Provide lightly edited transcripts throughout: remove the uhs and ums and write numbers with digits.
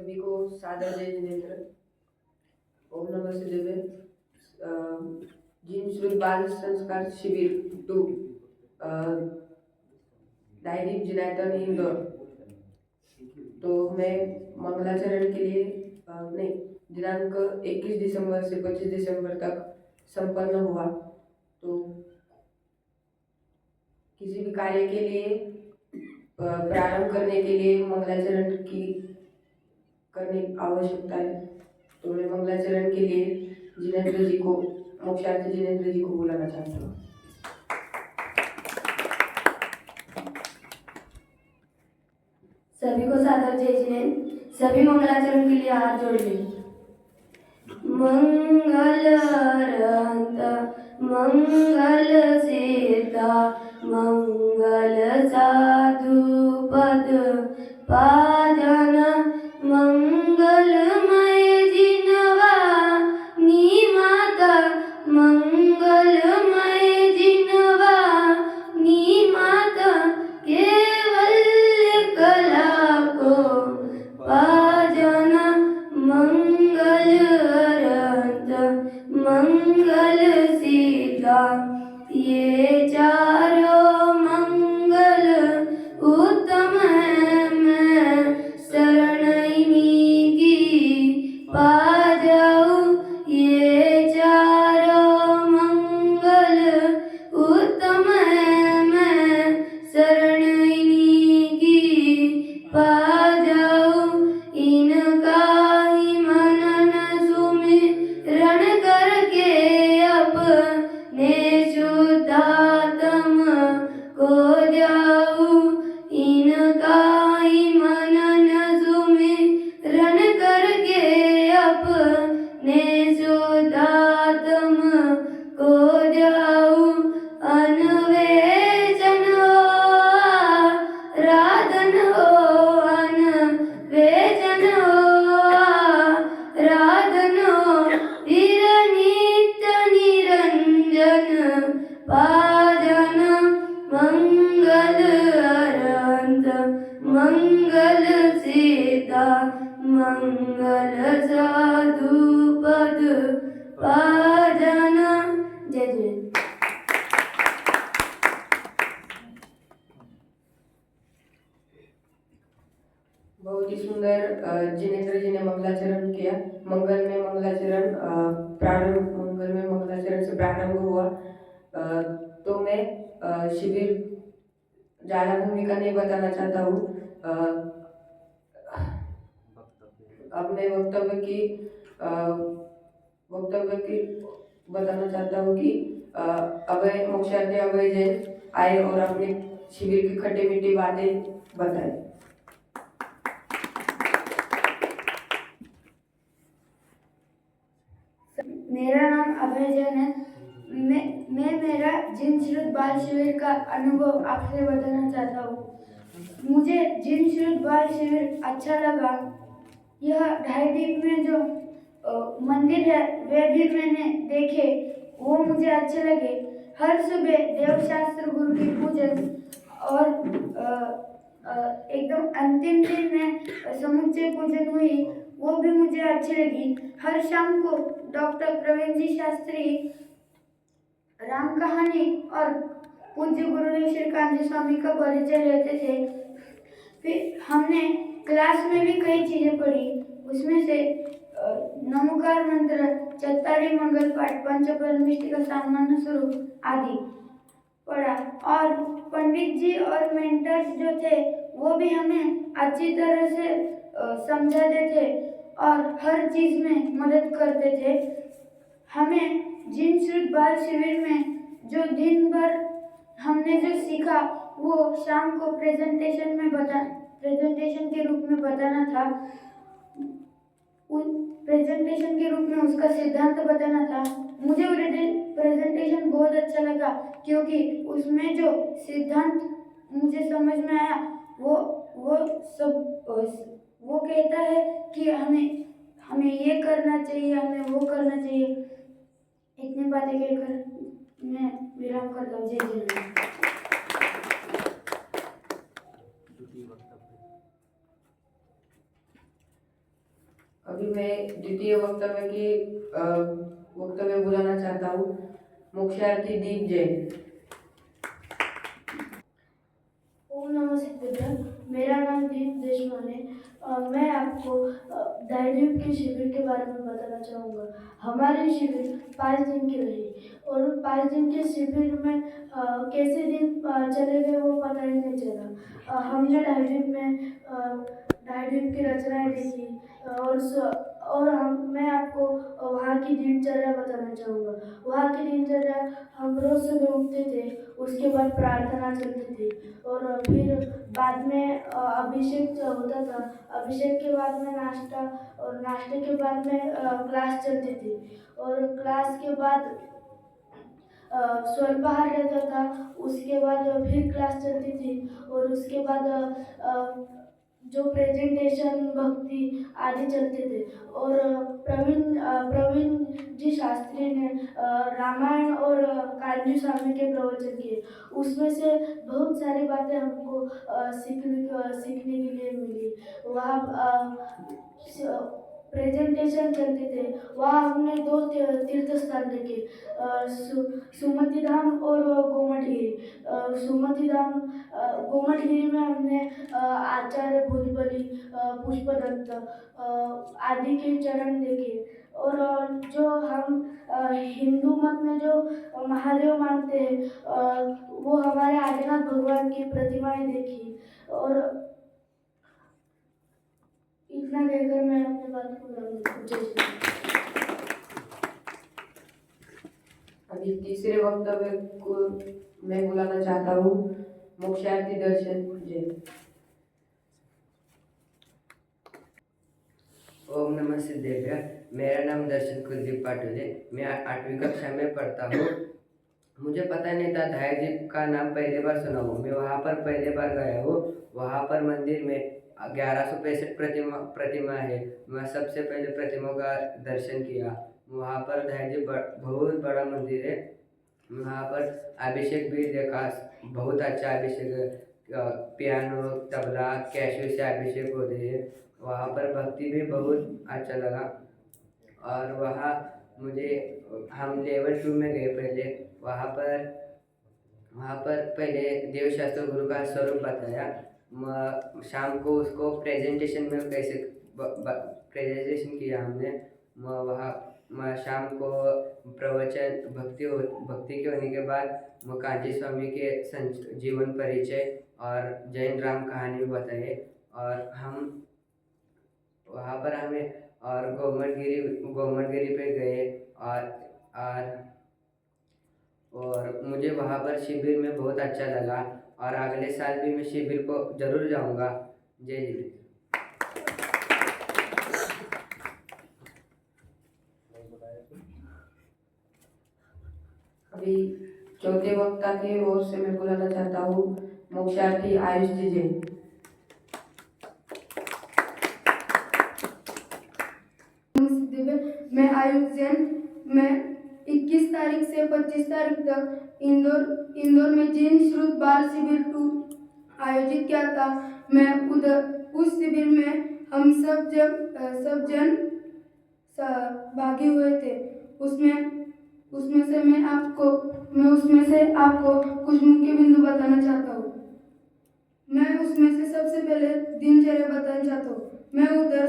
सभी को सादर जय जिनेन्द्र। ओम नमः शिवाय। जिन श्रुत बाल संस्कार शिविर 2 डायरी जिनायतन इंदौर। तो मैं मंगलाचरण के लिए नहीं, दिनांक 21 दिसंबर से 25 दिसंबर तक संपन्न हुआ। तो किसी भी कार्य के लिए प्रारंभ करने के लिए मंगलाचरण की करने आवश्यकता है। तो मैं मंगलाचरण के लिए जिनेन्द्र जी को, मोक्षार्थी जिनेन्द्र जी को बुलाना चाहता हूँ। सभी को सादर जय जिनेन्द्र। सभी मंगलाचरण के लिए हाथ जोड़ लें। मंगल अरहंत मंगल सीता मंगल साधु पद पाजन मंगलमय जिनवा निमाता मंगलमय जिनवा निमाता केवल कला को पाजन मंगल अरहंत मंगल सीता ये चारों मंगल उत्तम है। मैं शरण इन्हीं की पा जाऊं। ये चारों मंगल उत्तम है। मैं शरण इन्हीं की पा जाऊं। इनका ही मनन सुमिरन करके अपने शुद्धात्म को जाऊं। इनका ही मनन सुमिरन करके अपने शुद्धात्म को जाऊं। अन्वेषण हो आराधन हो, अन्वेषण हो आराधन हो, फिर नित्य निरंजन पाजन मंगल अरहंत मंगल सीता मंगल साधु पद पाजन। जय जय। बहुत ही सुंदर जिनेन्द्र जी ने मंगलाचरण किया। मंगल में मंगलाचरण से प्रारंभ हुआ। तो मैं शिविर ज्यादा भूमिका नहीं बताना चाहता हूँ। अब मैं वक्तव्य की बताना चाहता हूँ कि अभय मोक्षार्थी अभय जैन आए और अपने शिविर की खट्टी मीठी बातें बताए। मेरा नाम अभय जैन है। मैं मेरा जिन श्रुत बाल शिविर का अनुभव आपसे बताना चाहता हूँ। मुझे जिन श्रुत बाल शिविर अच्छा लगा। यह ढाईदीप में जो मंदिर है वे भी मैंने देखे, वो मुझे अच्छे लगे। हर सुबह देवशास्त्र गुरु की पूजन और एकदम अंतिम दिन में समुच्चय पूजन हुई, वो भी मुझे अच्छी लगी। हर शाम को डॉक्टर प्रवीण जी शास्त्री राम कहानी और पूज्य गुरुदेव श्री कांजी स्वामी का परिचय लेते थे। फिर हमने क्लास में भी कई चीजें पढ़ी। उसमें से नमोकार मंत्र, चत्तारी मंगल पाठ, पंचपरमिष्टि का सामान्य स्वरूप आदि पढ़ा। और पंडित जी और मेंटर्स जो थे वो भी हमें अच्छी तरह से समझाते थे और हर चीज में मदद करते थे। हमें जिन श्रुत बाल शिविर में जो दिन भर हमने जो सीखा वो शाम को प्रेजेंटेशन के रूप में बताना था। प्रेजेंटेशन के रूप में उसका सिद्धांत बताना था। मुझे प्रेजेंटेशन बहुत अच्छा लगा क्योंकि उसमें जो सिद्धांत मुझे समझ में आया वो कहता है कि हमें ये करना चाहिए, हमें वो करना चाहिए। इतनी बातें कहकर मैं विराम करता हूँ। जय जय। अभी मैं द्वितीय वक्तव्य बुलाना चाहता हूँ मोक्षार्थी दीप जैन। ओम नमः सिद्धेश्वर। मेरा नाम दीप देशमाने। मैं आपको दायद्वीप के शिविर के बारे में बताना चाहूँगा। हमारे शिविर 5 दिन की रही और 5 दिन के शिविर में कैसे दिन चले गए वो पता ही नहीं चला। हमने दायद्वीप की रचनाएं देखी मैं आपको वहाँ की दिनचर्या बताना चाहूँगा। वहाँ की दिनचर्या, हम रोज सुबह उठते थे, उसके बाद प्रार्थना चलती थी और फिर बाद में अभिषेक होता था। अभिषेक के बाद में नाश्ता और नाश्ते के बाद में क्लास चलती थी और क्लास के बाद स्वल्पाहार रहता था। उसके बाद फिर क्लास चलती थी और उसके बाद जो प्रेजेंटेशन, भक्ति आदि चलते थे और प्रवीण जी शास्त्री ने रामायण और कान्जी स्वामी के प्रवचन किए। उसमें से बहुत सारी बातें हमको सीखने के लिए मिली। वहाँ प्रेजेंटेशन चलते थे। वहाँ हमने 2 तीर्थ स्थान देखे, सुमति धाम और गोमटगिरी। सुमति धाम, गोमटगिरी में हमने आचार्य भुजबली, पुष्पदत्त आदि के चरण देखे और जो हम हिंदू मत में जो महादेव मानते हैं वो हमारे आदिनाथ भगवान की प्रतिमाएं देखी और इतना कहकर मैं अपनी बात को जय श्री राम। अभी तीसरे वक्तव्य को मैं बुलाना चाहता हूँ मोक्षार्थी दर्शन जैन। ओम नमः सिद्धेश्वर। मेरा नाम दर्शन कुलदीप पाटुले। मैं 8वीं कक्षा में पढ़ता हूँ। मुझे पता नहीं था दायद्वीप का नाम पहली बार सुना हूँ। मैं वहाँ पर पहले बार गया हूँ। वहाँ पर मंदिर में 1165 प्रतिमा है। मैं सबसे पहले प्रतिमा का दर्शन किया। वहाँ पर दायद्वीप बहुत बड़ा मंदिर है। वहाँ पर अभिषेक भी देखा, बहुत अच्छा अभिषेक, पियानो, तबला, कैशो से अभिषेक होते हैं। वहाँ पर भक्ति भी बहुत अच्छा लगा और हम लेवल 2 में गए पहले। वहाँ पर पहले देवशास्त्र गुरु का स्वरूप बताया। शाम को उसको प्रेजेंटेशन में कैसे प्रेजेंटेशन किया हमने। शाम को प्रवचन, भक्ति के होने के बाद कांजी स्वामी के जीवन परिचय और जैन राम कहानी भी बताए और हम वहाँ पर हमें और गोमटगिरी पे गए और मुझे वहाँ पर शिविर में बहुत अच्छा लगा और अगले साल भी मैं शिविर को जरूर जाऊँगा। जय हिंद। अभी चौथे वक्ता की ओर से मैं बुलाना चाहता हूँ मोक्षार्थी आयुष जी जैन। मैं आयुष जैन। मैं 21 तारीख से 25 तारीख तक इंदौर में जैन श्रुत बाल शिविर 2 आयोजित किया था। मैं उस शिविर में हम सब जन भागी हुए थे। उसमें से आपको कुछ मुख्य बिंदु बताना चाहता हूँ। मैं उसमें से सबसे पहले दिनचर्या बताना चाहता हूँ। हमें उधर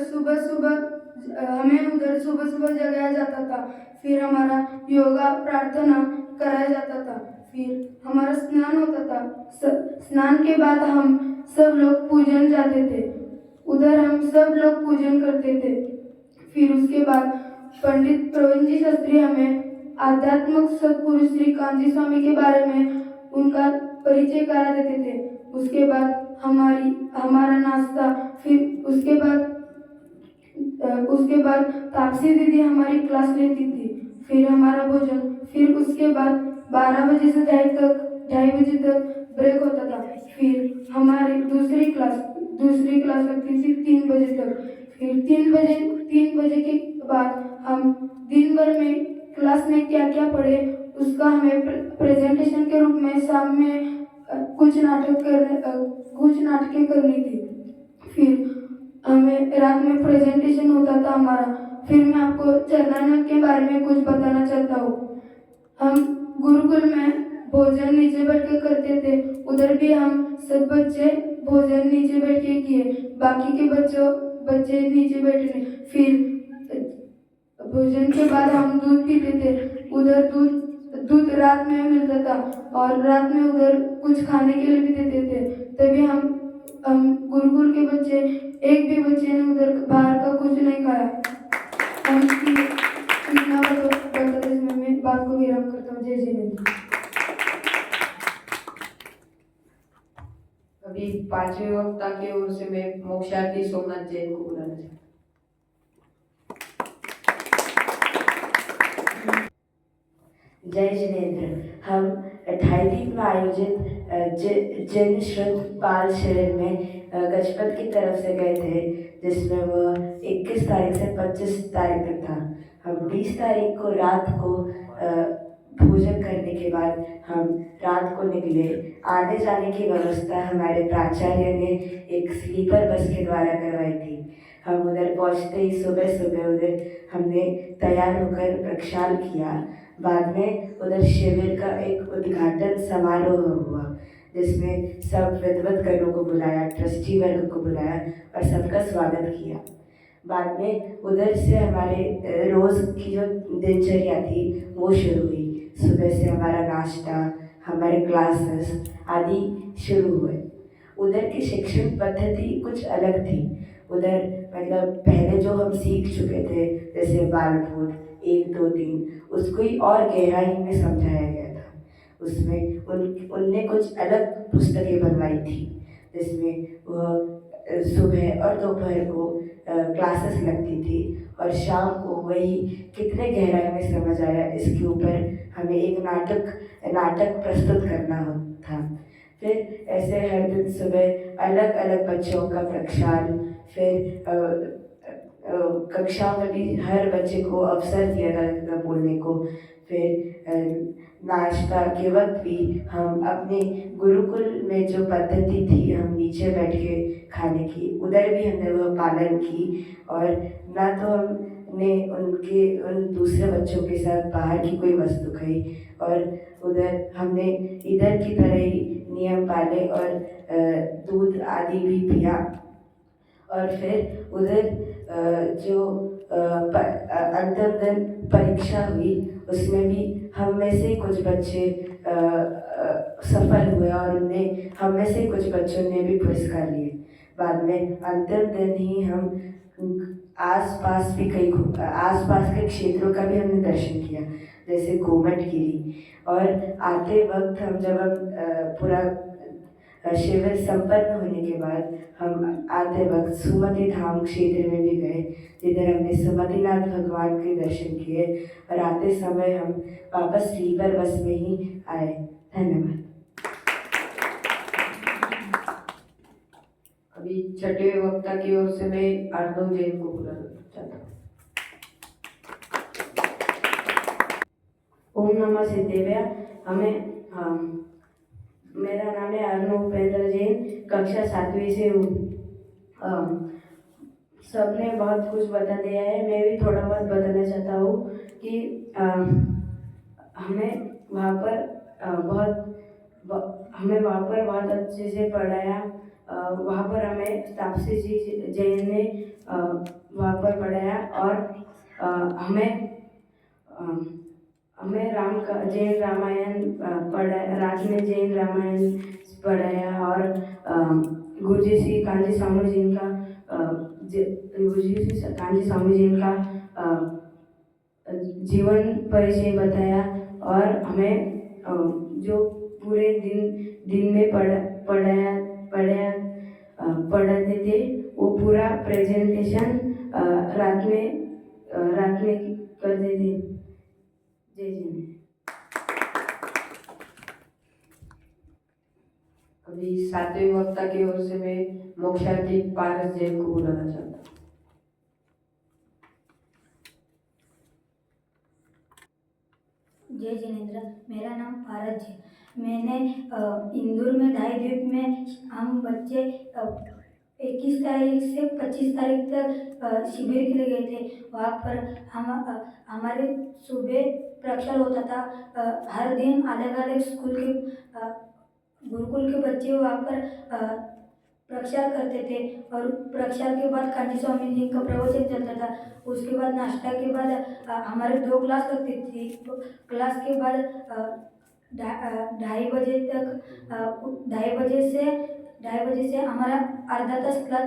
सुबह सुबह जगाया जाता था, फिर हमारा योगा प्रार्थना कराया जाता था, फिर हमारा स्नान होता था। स्नान के बाद हम सब लोग पूजन जाते थे। उधर हम सब लोग पूजन करते थे। फिर उसके बाद पंडित प्रवीण जी शास्त्री हमें आध्यात्मिक सदगुरु श्री कांजी स्वामी के बारे में उनका परिचय करा देते थे। उसके बाद हमारा नाश्ता, फिर उसके बाद तापसी दीदी हमारी क्लास लेती थी, फिर हमारा भोजन, फिर उसके बाद 12 बजे से 2:30 बजे तक ब्रेक होता था। फिर हमारी दूसरी क्लास लगती थी 3 बजे तक। फिर 3 बजे के बाद हम दिन भर में क्लास में क्या क्या पढ़े उसका हमें प्रेजेंटेशन के रूप में शाम में कुछ नाटकें करनी थी। फिर हमें रात में प्रेजेंटेशन होता था हमारा। फिर मैं आपको चरणानक के बारे में कुछ बताना चाहता हूँ। हम गुरुकुल में भोजन नीचे बैठ के करते थे। उधर भी हम सब बच्चे भोजन नीचे बैठ के किए, बाकी के बच्चे नीचे बैठे नहीं। फिर भोजन के बाद हम दूध पीते थे। उधर दूध रात में मिलता था और रात में उधर कुछ खाने के लिए भी देते थे। तभी हम गुरुकुल के बच्चे, एक भी बच्चे ने उधर बाहर का कुछ नहीं खाया। हम इतना बताते समय मैं बात को विराम करता हूँ। जय जिनेंद्र। अभी पांचवें वक्ता की ओर से मैं मोक्षार्थी सोमनाथ जैन को बुलाना चाहता हूँ। जय जिनेंद्र। हम ढाईदीप में आयोजित जैन श्रुत बाल शिविर में गजपत की तरफ से गए थे, जिसमें वह 21 तारीख से 25 तारीख तक था। हम 20 तारीख को रात को भोजन करने के बाद हम रात को निकले। आने जाने की व्यवस्था हमारे प्राचार्य ने एक स्लीपर बस के द्वारा करवाई थी। हम उधर पहुंचते ही सुबह सुबह उधर हमने तैयार होकर प्रक्षाल किया। बाद में उधर शिविर का एक उद्घाटन समारोह हुआ, जिसमें सब विद्वत गणों को बुलाया, ट्रस्टी वर्ग को बुलाया और सबका स्वागत किया। बाद में उधर से हमारे रोज़ की जो दिनचर्या थी वो शुरू हुई। सुबह से हमारा नाश्ता, हमारे क्लासेस आदि शुरू हुए। उधर की शिक्षण पद्धति कुछ अलग थी। उधर मतलब पहले जो हम सीख चुके थे, जैसे बालभूत 1, 2, 3, उसको ही और गहराई में समझाया गया था। उसमें उनने कुछ अलग पुस्तकें बनवाई थी, जिसमें वह सुबह और दोपहर को क्लासेस लगती थी और शाम को वही कितने गहराई में समझ आया इसके ऊपर हमें एक नाटक प्रस्तुत करना था। फिर ऐसे हर दिन सुबह अलग अलग बच्चों का प्रक्षाल, फिर कक्षा में भी हर बच्चे को अवसर दिया जाता था बोलने को। फिर नाश्ता के वक्त भी हम अपने गुरुकुल में जो पद्धति थी हम नीचे बैठ के खाने की, उधर भी हमने वह पालन की। और ना तो हमने उन दूसरे बच्चों के साथ बाहर की कोई वस्तु खाई, और उधर हमने इधर की तरह ही नियम पाले और दूध आदि भी पिया। और फिर उधर जो अंतिम दिन परीक्षा हुई, उसमें भी हम में से कुछ बच्चे सफल हुए और हम में से कुछ बच्चों ने भी पुरस्कार लिए। बाद में अंतिम दिन ही हम आसपास के क्षेत्रों का भी हमने दर्शन किया, जैसे गोमटगिरी। और आते वक्त जब हम पूरा शिविर संपन्न होने के बाद हम आते वक्त सुमति धाम क्षेत्र में भी गए, जिधर हमने सुमतिनाथ भगवान के दर्शन किए। और आते समय हम वापस स्लीपर बस में ही आए। धन्यवाद। अभी छठवें वक्ता की ओर से मैं अर्णव जैन को बुलाना चाहता हूँ। ओम नमः सिद्धेभ्य। मेरा नाम है अर्णव उपेंद्र जैन, कक्षा 7वीं से हूँ। सबने बहुत कुछ बता दिया है, मैं भी थोड़ा बहुत बताना चाहता हूँ कि हमें वहाँ पर बहुत अच्छे से पढ़ाया। वहाँ पर हमें तापसी जी जैन ने वहाँ पर पढ़ाया और हमें जैन रामायण पढ़ाया, रात में जैन रामायण पढ़ाया। और गुरुजी श्री कांजी स्वामी जी का जीवन परिचय बताया। और हमें जो पूरे दिन में पढ़ाते थे वो पूरा प्रेजेंटेशन रात में करते थे। जय जिनेंद्र। अभी 7वें वक्ता की ओर से मैं मोक्षार्थी पारस जैन को बुलाना चाहता हूँ। जय जिनेंद्र। मेरा नाम पारस है। मैंने इंदौर में ढाईदीप में हम बच्चे 21 तारीख से 25 तारीख तक शिविर के लिए गए थे। वहाँ पर हमारे सुबह प्रक्षर होता था। हर दिन अलग अलग स्कूल के गुरुकुल के बच्चे वहाँ पर प्रक्षर करते थे और प्रक्षर के बाद कांजी स्वामी जी का प्रवचन चलता था। उसके बाद नाश्ता के बाद हमारे 2 क्लास लगती थी। क्लास के बाद 2:30 बजे तक 2:30 बजे से हमारा आधा तास क्लास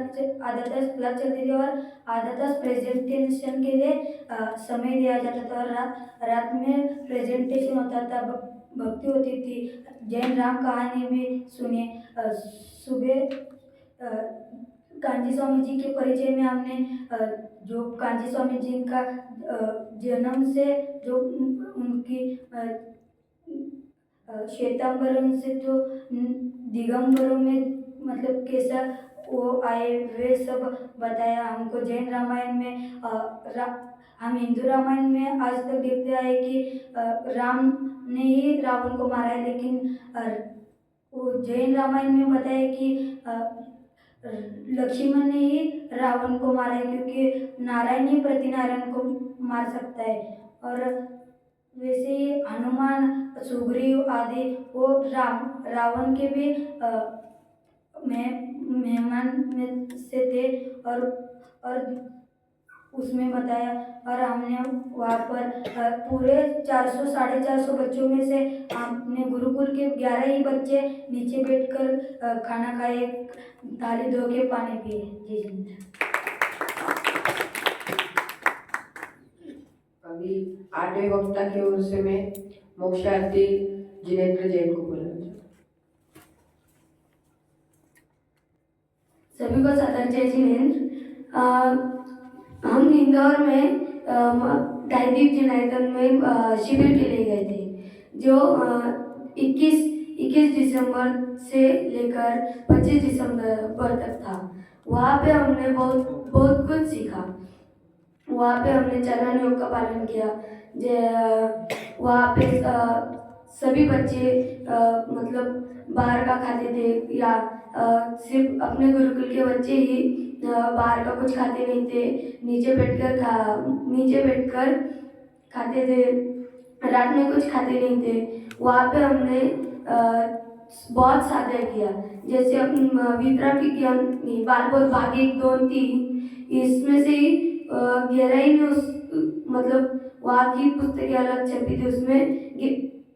चलती थी और आधा तास प्रेजेंटेशन के लिए समय दिया जाता था। और रात में प्रेजेंटेशन होता था, भक्ति होती थी, जैन राम कहानी भी सुनिए। सुबह कांजी स्वामी जी के परिचय में हमने जो कांजी स्वामी जी का जन्म से जो उनकी श्वेतांबरों से जो दिगंबरों में मतलब कैसा वो आए वे सब बताया हमको। जैन रामायण में हम हिंदू रामायण में आज तक देखते आए कि राम ने ही रावण को मारा है, लेकिन वो जैन रामायण में बताया कि लक्ष्मण ने ही रावण को मारा है, क्योंकि नारायण ही प्रतिनारायण को मार सकता है। और वैसे ही हनुमान, सुग्रीव आदि वो रावण के भी मेहमान में से थे और उसमें बताया। और हमने वहाँ पर पूरे 400 450 बच्चों में से हमने गुरुकुल के 11 ही बच्चे नीचे बैठकर खाना खाए, थाली धो के पानी पिए। जी जी। अभी 8वें वक्ता की ओर से मैं मोक्षार्थी जिनेंद्र जैन को बोलना चाहूँगी। सभी को सादर जय जिनेंद्र। हम इंदौर में दायदीप जिनायतन में शिविर के लिए गए थे, जो 21 दिसंबर से लेकर 25 दिसंबर तक था। वहाँ पे हमने बहुत कुछ सीखा। वहाँ पे हमने चरण योग का पालन किया। वहाँ पे सभी बच्चे मतलब बाहर का खाते थे, या सिर्फ अपने गुरुकुल के बच्चे ही बाहर का कुछ खाते नहीं थे। नीचे बैठकर खाते थे, रात में कुछ खाते नहीं थे। वहाँ पे हमने बहुत साधना किया, जैसे वितरा विज्ञान बाल भाग 1, 2, 3 इसमें से ही गहराई में उस मतलब वहाँ की पुस्तकें अलग छपी थी, उसमें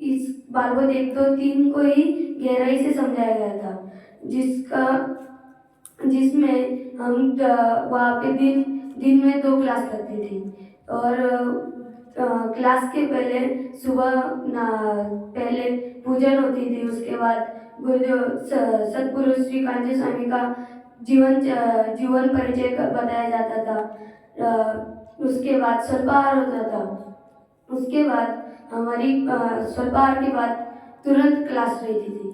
इस बाल 1, 2, 3 को ही गहराई से समझाया गया था, जिसमें हम वहाँ पे दिन में 2 क्लास लगती थी। और क्लास के पहले सुबह पहले पूजन होती थी। उसके बाद सतगुरु श्री कांजी स्वामी का जीवन परिचय बताया जाता था। उसके बाद स्वल्पाहार होता था। उसके बाद हमारी स्वल्पाहार के बाद तुरंत क्लास रहती थी।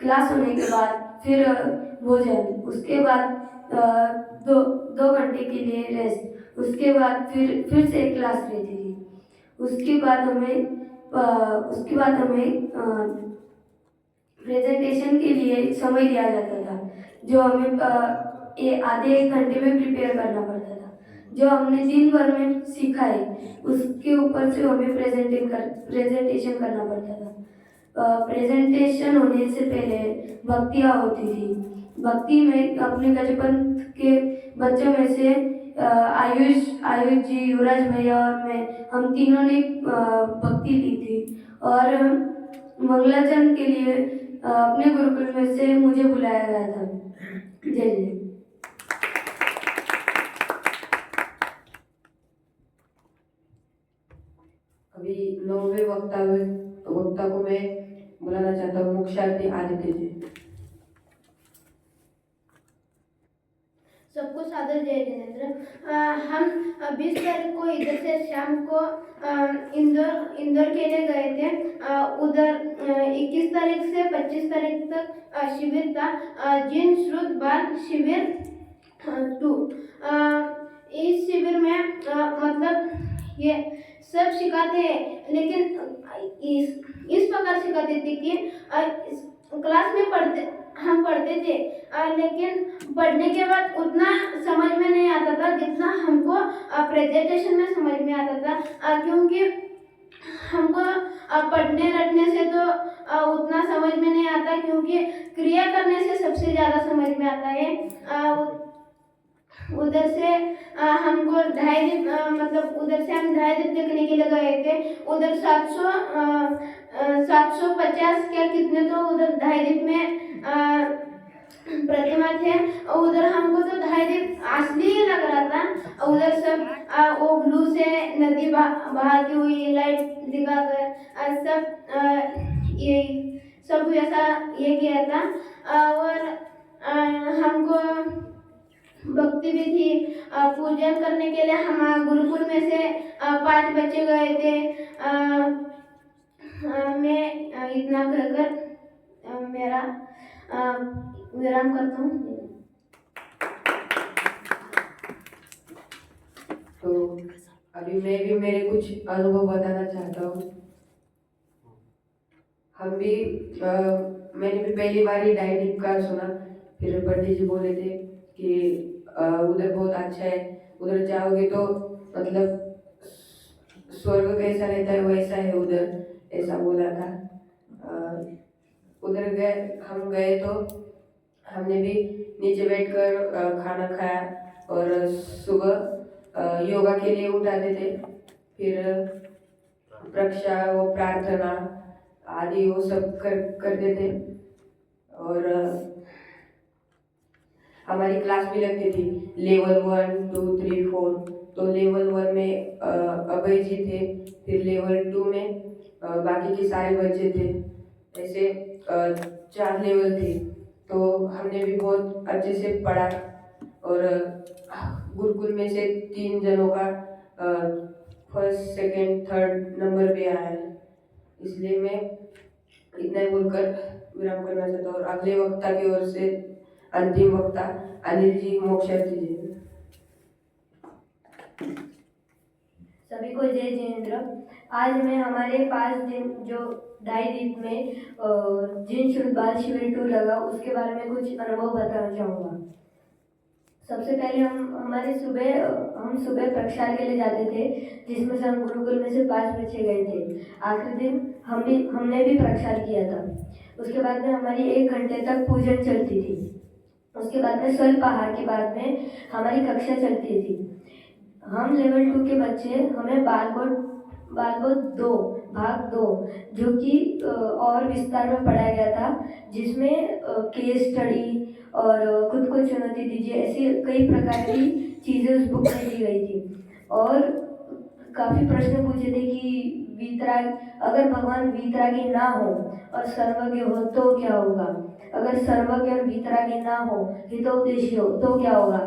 क्लास होने के बाद फिर भोजन, उसके बाद 2 घंटे के लिए रेस्ट, उसके बाद फिर से एक क्लास रहती थी। उसके बाद हमें प्रेजेंटेशन के लिए समय दिया जाता था, जो हमें आधे 1 घंटे में प्रिपेयर करना पड़ता था। जो हमने दिन भर में सीखा है उसके ऊपर से हमें प्रेजेंटेशन करना पड़ता था। प्रेजेंटेशन होने से पहले भक्तियाँ होती थी। भक्ति में अपने गजपंथ के बच्चों में से आयुष जी, युवराज भैया और मैं, हम तीनों ने भक्ति ली थी। और मंगलाचरण के लिए अपने गुरुकुल में से मुझे बुलाया गया था। जय जय। अभी 9वें वक्ता को मैं बुलाना चाहता हूँ, मोक्षार्थी आदित्य जी। सबको सादर जय जिनेंद्र। हम 20 तारीख को इधर से शाम को इंदौर के लिए गए थे। उधर 21 तारीख से 25 तारीख तक शिविर था, जिन श्रुत बाल शिविर 2। इस शिविर में मतलब ये सब सिखाते हैं, लेकिन इस प्रकार सिखाते थे कि क्लास में हम पढ़ते थे, लेकिन पढ़ने के बाद उतना समझ में नहीं आता था जितना हमको प्रेजेंटेशन में समझ में आता था, क्योंकि हमको पढ़ने रटने से तो उतना समझ में नहीं आता, क्योंकि क्रिया करने से सबसे ज़्यादा समझ में आता है। उधर से हमको ढाई दिन मतलब उधर से हम 2.5 दिन देखने के लिए गए थे। उधर 750 क्या कितने तो उधर 2.5 दिन में प्रतिमा थे। उधर हमको तो 2.5 दिन असली ही लग रहा था। उधर सब वो ब्लू से नदी बहाती हुई लाइट दिखाकर सब ये सब ऐसा ये किया था। और हमको भक्ति भी थी। पूजन करने के लिए हम गुरुकुल में से 5 बच्चे गए थे। मैं इतना कहकर मेरा विराम करता हूँ। तो अभी मैं भी मेरे कुछ अनुभव बताना चाहता हूँ। हम भी मैंने भी पहली बार ही डायनिक का सुना। फिर पंडित जी बोले थे कि उधर बहुत अच्छा है, उधर जाओगे तो मतलब स्वर्ग कैसा रहता है वैसा है उधर, ऐसा बोला था। उधर हम गए तो हमने भी नीचे बैठकर खाना खाया और सुबह योगा के लिए उठाते थे। फिर प्रक्षा वो प्रार्थना आदि वो सब करते थे। और हमारी क्लास भी लगती थी लेवल 1, 2, 3, 4। तो लेवल 1 में अभय जी थे, फिर लेवल 2 में बाकी के सारे बच्चे थे। ऐसे 4 लेवल थे। तो हमने भी बहुत अच्छे से पढ़ा और गुरुकुल में से 3 जनों का फर्स्ट, सेकंड, थर्ड नंबर पे आया है। इसलिए मैं इतना ही बोलकर विराम करना चाहता हूँ। और अगले वक्ता की ओर से अंतिम वक्ता अनिल जी मोक्षार्थी जी। सभी को जय जिनेंद्र। आज मैं हमारे 5 दिन जो 2.5 दिन में जिन शुद्ध बाल शिविर टूर लगा उसके बारे में कुछ अनुभव बताना चाहूँगा। सबसे पहले हम सुबह प्रक्षाल के लिए जाते थे, जिसमें से हम गुरुकुल में से 5 बच्चे गए थे। आखिरी दिन हमने भी प्रक्षाल किया था। उसके बाद में हमारी 1 घंटे तक पूजन चलती थी। उसके बाद में स्वल्प आहार के बाद में हमारी कक्षा चलती थी। हम लेवल 2 के बच्चे हमें बालबोध 2 भाग 2 जो कि और विस्तार में पढ़ाया गया था, जिसमें केस स्टडी और खुद को चुनौती दीजिए ऐसी कई प्रकार की चीज़ें उस बुक में दी गई थी। और काफ़ी प्रश्न पूछे थे कि अगर भगवान वीतरागी ना हो और सर्वज्ञ हो तो क्या होगा, अगर सर्वज्ञ और वीतरागी ना हो हितोपदेशी हो तो क्या होगा।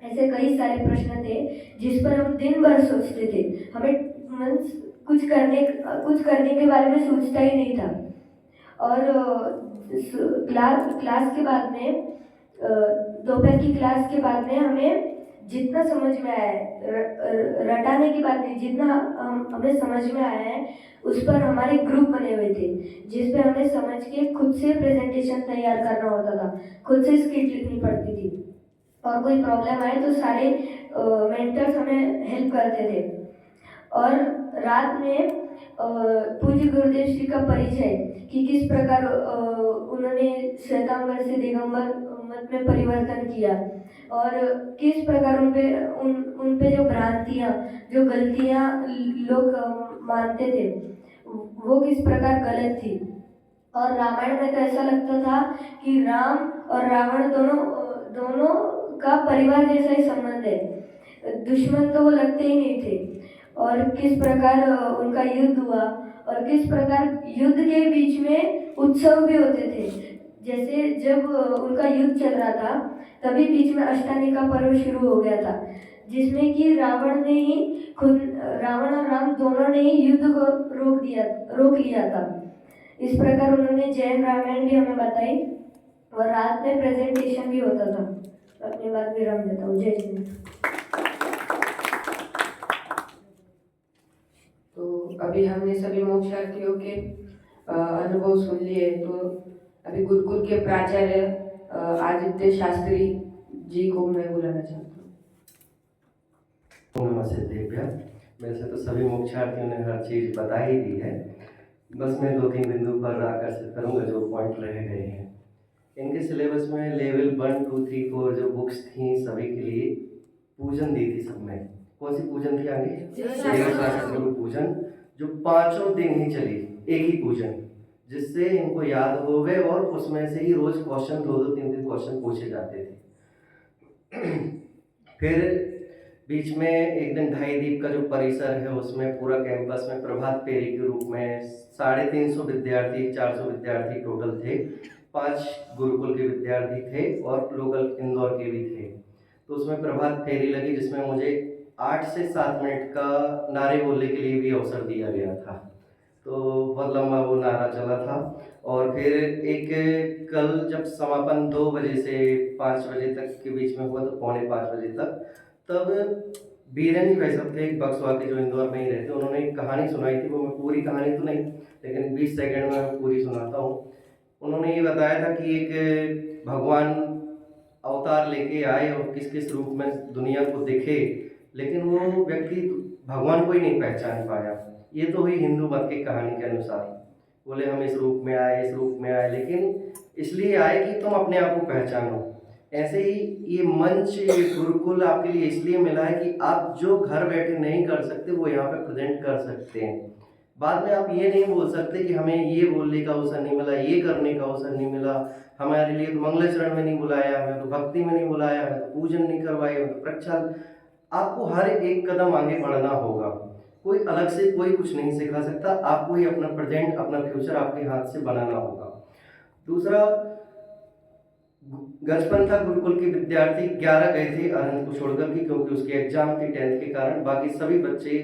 ऐसे कई सारे प्रश्न थे जिस पर हम दिन भर सोचते थे। हमें कुछ करने के बारे में सोचता ही नहीं था। और क्लास के बाद में दोपहर की क्लास के बाद में हमें जितना समझ में आया है, रटाने की बात नहीं, जितना हमें समझ में आया है उस पर हमारे ग्रुप बने हुए थे, जिस पे हमें समझ के खुद से प्रेजेंटेशन तैयार करना होता था, खुद से स्क्रिप्ट लिखनी पड़ती थी। और कोई प्रॉब्लम आए तो सारे मेंटर्स हमें हेल्प करते थे। और रात में पूज्य गुरुदेव श्री का परिचय कि किस प्रकार उन्होंने श्वेतांबर से दिगंबर मत में परिवर्तन किया और किस प्रकार उन पे जो भ्रांतियाँ, जो गलतियाँ लोग मानते थे वो किस प्रकार गलत थी। और रामायण में तो ऐसा लगता था कि राम और रावण दोनों का परिवार जैसा ही संबंध है, दुश्मन तो वो लगते ही नहीं थे। और किस प्रकार उनका युद्ध हुआ और किस प्रकार युद्ध के बीच में उत्सव भी होते थे। जैसे जब उनका युद्ध चल रहा था तभी बीच में अष्टानी का पर्व शुरू हो गया था, जिसमें कि रावण और राम दोनों ने ही युद्ध को रोक लिया था। इस प्रकार उन्होंने जैन रामायण भी हमें बताई और रात में प्रेजेंटेशन भी होता था। अपनी बात विराम देता हूँ। जय हिंद। तो अभी हमने सभी मोक्षार्थियों के अनुभव सुन लिए। तो अभी गुरुकुल के प्राचार्य आदित्य शास्त्री जी को मैं बुलाना चाहता हूँ। नमस्ते दिव्या। वैसे तो सभी मोक्षार्थियों ने हर चीज़ बता ही दी है, बस मैं 2-3 बिंदु पर आकर्षित करूंगा जो पॉइंट रह गए हैं। इनके सिलेबस में लेवल 1, 2, 3, 4 जो बुक्स थी सभी के लिए पूजन दी थी सब में। कौन सी पूजन थी आगे? देव शास्त्र की पूजन, जो 5 दिन ही चली, एक ही पूजन, जिससे इनको याद हो गए और उसमें से ही रोज क्वेश्चन 2-2, 3-3 क्वेश्चन पूछे जाते थे। फिर बीच में एक दिन ढाई दीप का जो परिसर है उसमें पूरा कैंपस में प्रभात फेरी के रूप में 350 विद्यार्थी, 400 विद्यार्थी टोटल थे। 5 गुरुकुल के विद्यार्थी थे और लोकल इंदौर के भी थे। तो उसमें प्रभात फेरी लगी जिसमें मुझे 8 से 7 मिनट का नारे बोलने के लिए भी अवसर दिया गया था। तो बहुत लंबा वो नारा चला था। और फिर एक कल जब समापन 2 बजे से 5 बजे तक के बीच में हुआ, तो 4:45 बजे तक, तब बीरन जी भाई साहब थे एक बक्सवा के जो इंदौर में ही रहते, उन्होंने एक कहानी सुनाई थी। वो मैं पूरी कहानी तो नहीं, लेकिन 20 सेकंड में मैं पूरी सुनाता हूँ। उन्होंने ये बताया था कि एक भगवान अवतार लेके आए और किस किस रूप में दुनिया को दिखे, लेकिन वो व्यक्ति भगवान को ही नहीं पहचान पाया। ये तो हुई हिंदू मत की कहानी के अनुसार। बोले हम इस रूप में आए, इस रूप में आए, लेकिन इसलिए आए कि तुम अपने आप को पहचानो। ऐसे ही ये मंच, ये गुरुकुल आपके लिए इसलिए मिला है कि आप जो घर बैठे नहीं कर सकते वो यहाँ पे प्रेजेंट कर सकते हैं। बाद में आप ये नहीं बोल सकते कि हमें ये बोलने का अवसर नहीं मिला, ये करने का अवसर नहीं मिला, हमारे लिए तो मंगलाचरण में नहीं बुलाया, हमें तो भक्ति में नहीं बुलाया, हमें तो पूजन नहीं करवाया, हमें तो प्रक्षाल। आपको हर एक कदम आगे बढ़ना होगा। कोई अलग से कोई कुछ नहीं सिखा सकता, आपको ही अपना प्रेजेंट, अपना फ्यूचर आपके हाथ से बनाना होगा। दूसरा, गजपंथा गुरुकुल के विद्यार्थी 11 गए थे अरहंत को छोड़कर के, क्योंकि उसके एग्जाम थी 10th के कारण। बाकी सभी बच्चे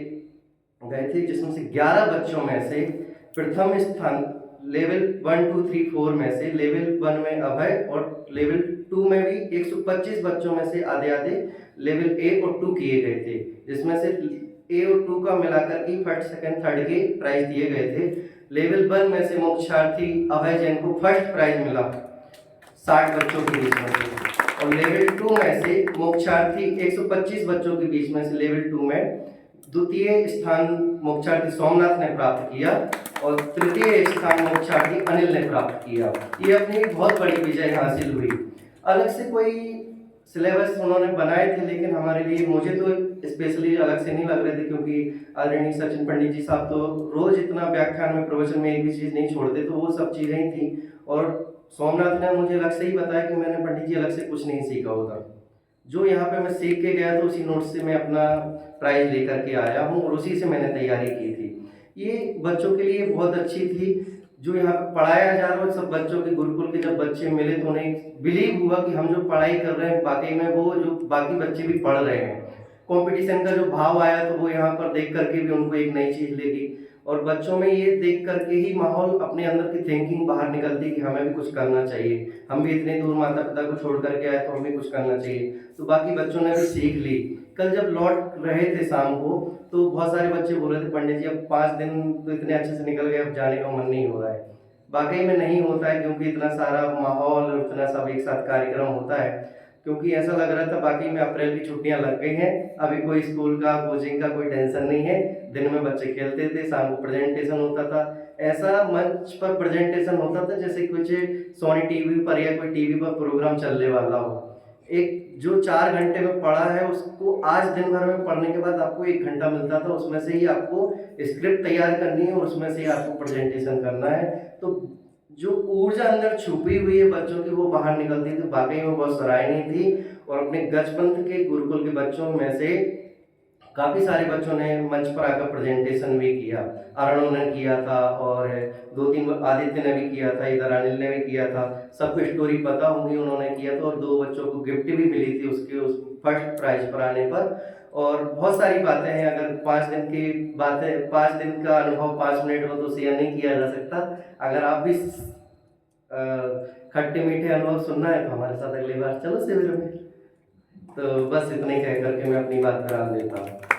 गए थे, जिसमें से 11 बच्चों में से प्रथम स्थान लेवल 1, 2, 3, 4 में से लेवल 1 में अभय और लेवल 2 में भी 125 बच्चों में से आधे लेवल 1 और 2 किए गए थे, जिसमें से ए और 2 का मिलाकर के फर्स्ट, सेकंड, थर्ड के प्राइज दिए गए थे। लेवल 1 में से मोक्षार्थी अभय जैन को फर्स्ट प्राइज मिला 60 बच्चों के बीच में से, और लेवल 2 में से मोक्षार्थी 125 बच्चों के बीच में से लेवल 2 में द्वितीय स्थान मोक्षार्थी सोमनाथ ने प्राप्त किया और तृतीय स्थान मोक्षार्थी अनिल ने प्राप्त किया। ये अपनी बहुत बड़ी विजय हासिल हुई। अलग से कोई सिलेबस उन्होंने बनाए थे, लेकिन हमारे लिए, मुझे तो स्पेशली अलग से नहीं लग रहे थे, क्योंकि आदरणीय सचिन पंडित जी साहब तो रोज इतना व्याख्यान में, प्रवचन में एक भी चीज़ नहीं छोड़ते, तो वो सब चीज़ें ही थी। और सोमनाथ ने मुझे अलग से ही बताया कि मैंने पंडित जी अलग से कुछ नहीं सीखा होता, जो यहाँ पे मैं सीख के गया तो उसी नोट से मैं अपना प्राइज लेकर के आया हूँ और उसी से मैंने तैयारी की थी। ये बच्चों के लिए बहुत अच्छी थी। जो यहाँ पे पढ़ाया जा रहा है, सब बच्चों के, गुरुकुल के जब बच्चे मिले तो उन्हें बिलीव हुआ कि हम जो पढ़ाई कर रहे हैं वाकई में वो जो बाकी बच्चे भी पढ़ रहे हैं। कंपटीशन का जो भाव आया तो वो यहाँ पर देख करके भी उनको एक नई चीज़ लगी, और बच्चों में ये देख करके ही माहौल, अपने अंदर की थिंकिंग बाहर निकलती कि हमें भी कुछ करना चाहिए, हम भी इतने दूर माता पिता को छोड़ करके आए तो हमें कुछ करना चाहिए। तो बाकी बच्चों ने भी सीख ली। कल जब लौट रहे थे शाम को, तो बहुत सारे बच्चे बोल रहे थे पंडित जी अब 5 दिन तो इतने अच्छे से निकल गए, अब जाने का मन नहीं हो रहा है। वाकई में नहीं होता है, क्योंकि इतना सारा माहौल और इतना सब एक साथ कार्यक्रम होता है। क्योंकि ऐसा लग रहा था बाकी में अप्रैल की छुट्टियां लग गई हैं, अभी कोई स्कूल का, कोचिंग का कोई टेंशन नहीं है। दिन में बच्चे खेलते थे, शाम को प्रेजेंटेशन होता था। ऐसा मंच पर प्रेजेंटेशन होता था जैसे कुछ सोनी टीवी पर या कोई टीवी पर प्रोग्राम चलने वाला हो। एक जो 4 घंटे में पढ़ा है उसको आज दिन भर में पढ़ने के बाद आपको 1 घंटा मिलता था, उसमें से ही आपको स्क्रिप्ट तैयार करनी है और उसमें से ही आपको प्रेजेंटेशन करना है। तो जो ऊर्जा अंदर छुपी हुई है बच्चों की, वो बाहर निकलती थी, वाकई में बहुत सराहनीय थी। और अपने गजपंथ के गुरुकुल के बच्चों में से काफ़ी सारे बच्चों ने मंच पर आकर प्रेजेंटेशन भी किया। अरुण ने किया था और 2-3 आदित्य ने भी किया था, इधर अनिल ने भी किया था। सबको स्टोरी पता होगी, उन्होंने किया था। और 2 बच्चों को गिफ्ट भी मिली थी उसके उस फर्स्ट प्राइज पर आने पर। और बहुत सारी बातें हैं, अगर 5 दिन की बातें, 5 दिन का अनुभव 5 मिनट में तो शेयर नहीं किया जा सकता। अगर आप भी खट्टे मीठे अनुभव सुनना है तो हमारे साथ अगली बार चलो शिविर में। तो बस इतना ही कह करके मैं अपनी बात विराम देता हूँ।